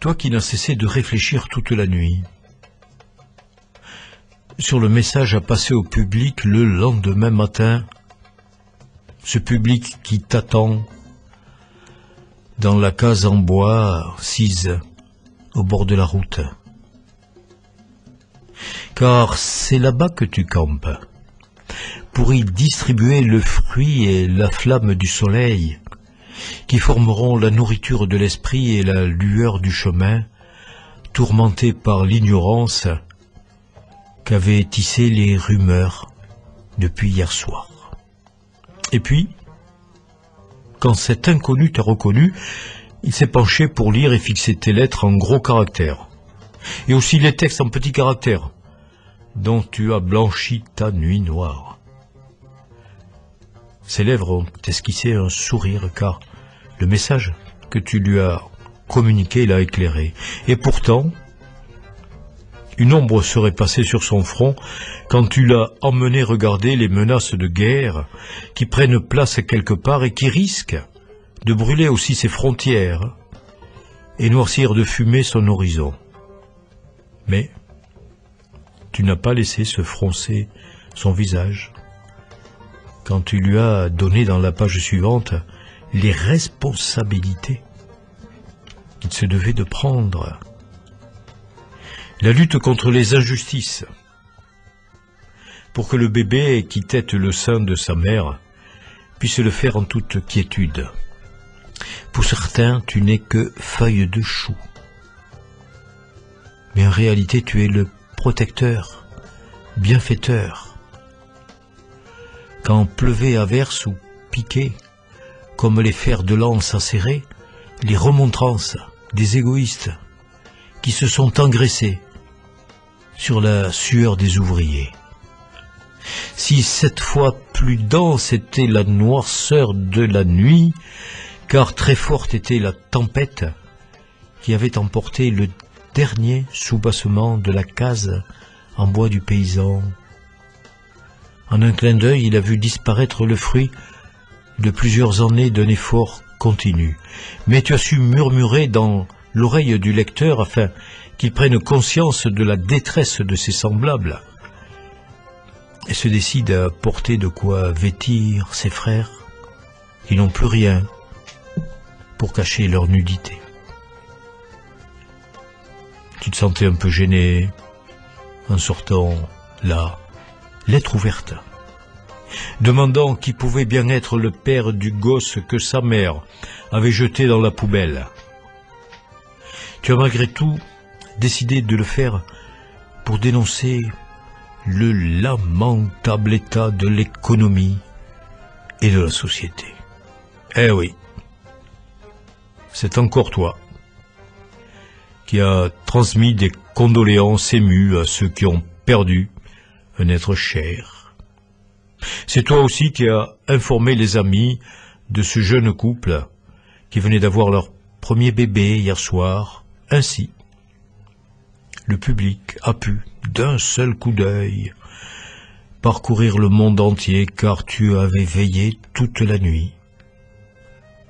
Toi qui n'as cessé de réfléchir toute la nuit sur le message à passer au public le lendemain matin, ce public qui t'attend dans la case en bois sise au bord de la route. Car c'est là-bas que tu campes, pour y distribuer le fruit et la flamme du soleil, qui formeront la nourriture de l'esprit et la lueur du chemin, tourmenté par l'ignorance qu'avaient tissé les rumeurs depuis hier soir. Et puis, quand cet inconnu t'a reconnu, il s'est penché pour lire et fixer tes lettres en gros caractères, et aussi les textes en petits caractères, dont tu as blanchi ta nuit noire. Ses lèvres ont esquissé un sourire, car le message que tu lui as communiqué l'a éclairé. Et pourtant, une ombre serait passée sur son front quand tu l'as emmené regarder les menaces de guerre qui prennent place quelque part et qui risquent de brûler aussi ses frontières et noircir de fumée son horizon. Mais tu n'as pas laissé se froncer son visage quand tu lui as donné dans la page suivante les responsabilités qu'il se devait de prendre. La lutte contre les injustices, pour que le bébé qui tète le sein de sa mère puisse le faire en toute quiétude. Pour certains, tu n'es que feuille de chou. Mais en réalité, tu es le protecteur, bienfaiteur. Quand pleuvait à verse ou piquait, comme les fers de lance acérés, les remontrances des égoïstes qui se sont engraissés sur la sueur des ouvriers. Si cette fois plus dense était la noirceur de la nuit, car très forte était la tempête qui avait emporté le dernier soubassement de la case en bois du paysan. En un clin d'œil, il a vu disparaître le fruit de plusieurs années d'un effort continu. Mais tu as su murmurer dans l'oreille du lecteur afin qu'il prenne conscience de la détresse de ses semblables et se décide à porter de quoi vêtir ses frères qui n'ont plus rien pour cacher leur nudité. Tu te sentais un peu gêné en sortant là, lettre ouverte, demandant qui pouvait bien être le père du gosse que sa mère avait jeté dans la poubelle. Tu as malgré tout décidé de le faire pour dénoncer le lamentable état de l'économie et de la société. Eh oui, c'est encore toi qui as transmis des condoléances émues à ceux qui ont perdu un être cher. C'est toi aussi qui as informé les amis de ce jeune couple qui venait d'avoir leur premier bébé hier soir. Ainsi, le public a pu, d'un seul coup d'œil, parcourir le monde entier car tu avais veillé toute la nuit.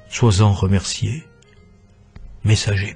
Sois-en remercié, messager.